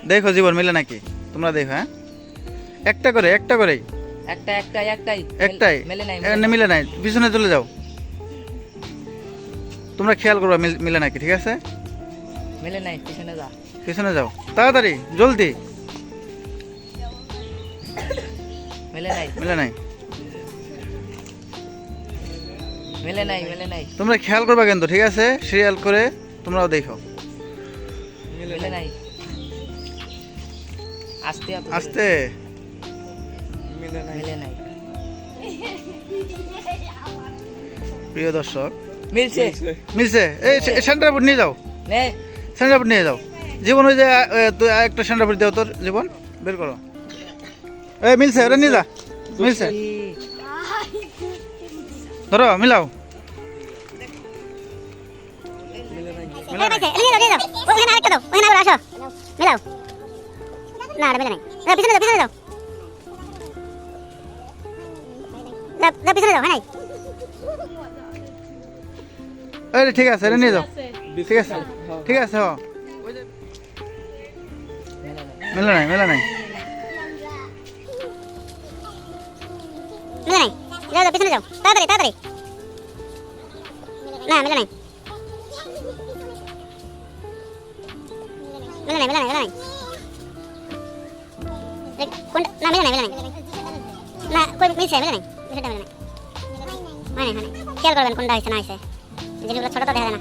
দেখো জীবন মিলে নাকি, তোমরা দেখো। হ্যাঁ, একটা করে একটাই মিলে নাই, পিছনে চলে যাও। তোমরা খেয়াল করবা মিলে নাকি, ঠিক আছে? মিলে নাই, পিছনে যাও তাড়াতাড়ি, জলদি। মিলে নাই, তোমরা খেয়াল করবা কিন্তু, ঠিক আছে? সিরিয়াল করে তোমরাও দেখো। মিলে নাই, আস্তে আস্তে। মিলে নাই। প্রিয় দর্শক, মিলছে। এই সেন্টার বোর্ড নিয়ে যাও, সেন্টার বোর্ড নিয়ে যাও। জীবন ওই যে তুই একটা সেন্টার বোর্ড দাও তোর, জীবন বের করো। এই মিলছে, ওটা নিয়ে যা। মিলছে, ধরো মিলাও। ঠিক আছে, এটা নিয়ে যাও। ঠিক আছে, ঠিক আছে। মেলে নাই পিছনে যাও, তাড়াতাড়ি। না মিলে নাই। কোনটা? না মিলে নাই। না কই মিলছে, মিলে নাই। হয় খেয়াল করবেন কোনটা হয়েছে না হয়েছে, জিনিসগুলো ছোট তো দেখা যায় না।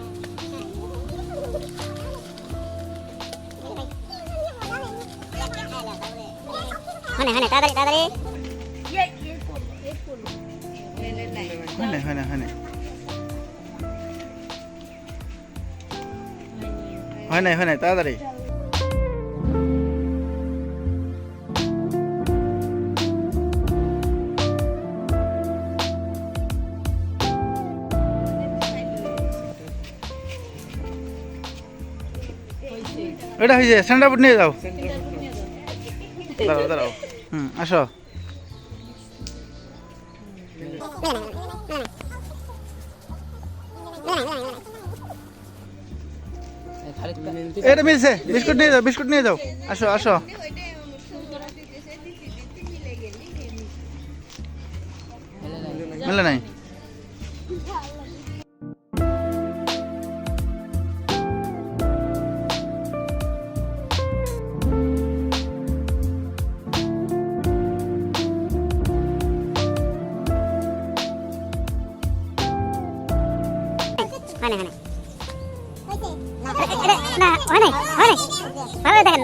হয় তাড়াতাড়ি। হয় নাই, তাড়াতাড়ি। এটা হয়েছে, সেন্টার বোর্ড নিয়ে যাও। দাঁড়াও। আসো। এটা মিলছে, বিস্কুট নিয়ে যাও। আসো। মিলে নাই।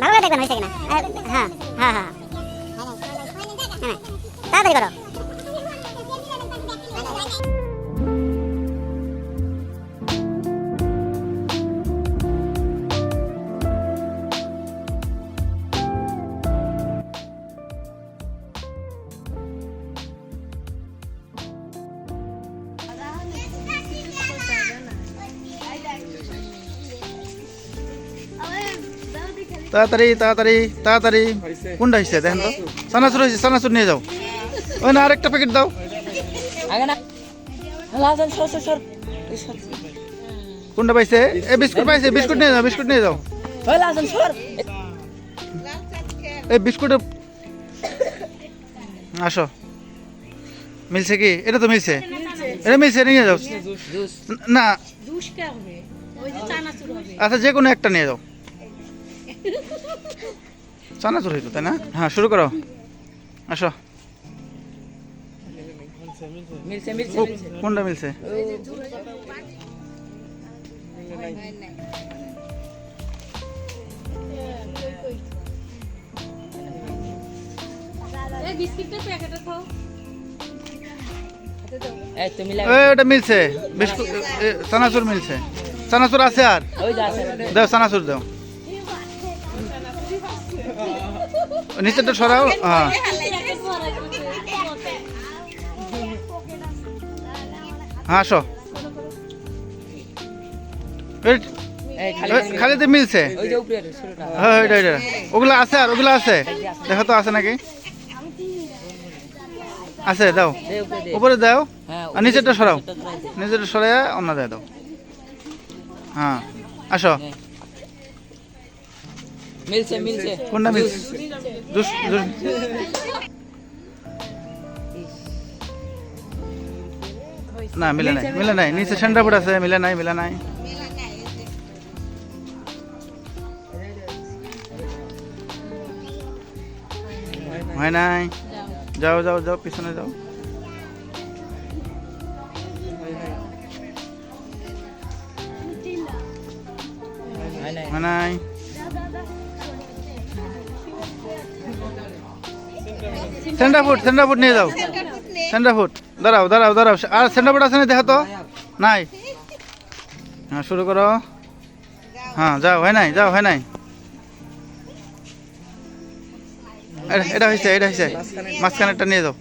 ভালো দেখবেন হয়েছে কিনা। হ্যাঁ তাড়াতাড়ি করো। তাড়াতাড়ি। কোনটা হয়েছে দেখেন তো? চানাচুর নিয়ে যাও। ওই না, আরেকটা প্যাকেট দাও। কোনটা পাইছে? বিস্কুট পাইছে, বিস্কুট নিয়ে যাও। এই বিস্কুট আসো। মিলছে কি? এটা তো মিলছে, নিয়ে যাও। না আচ্ছা, যে কোনো একটা নিয়ে যাও। চানাচুর হইতো, তাই না? হ্যাঁ, শুরু করো। আসো। কোনটা মিলছে? ওটা মিলছে, বিস্কুট চানাচুর মিলছে। চানাচুর আছে আর দাও, চানাচুর দাও। নিচেটা সরাও। হ্যাঁ, আসো। খালিতে মিলছে। হ্যাঁ, ওগুলো আছে, আর ওগুলো আছে, দেখো তো আছে নাকি। আছে, দাও উপরে দাও। আর নিচেরটা সরাও, নিচেরটা সরাই অন্য দাও। হ্যাঁ, আসো। মিলছে মিলছে কোনটা মিস জুস জুস না মিলে নাই নিচে সেন্টার ফুড আছে মিলে নাই হয় নাই যাও পিছনে যাও হয় নাই সেন্টার ফুড নিয়ে যাও সেন্টার ফুড দাঁড়াও আর সেন্টার ফুড আছে না দেখো তো নাই হ্যাঁ শুরু করো হ্যাঁ যাও হয় নাই এটা হয়েছে মাঝখানেরটা নিয়ে যাও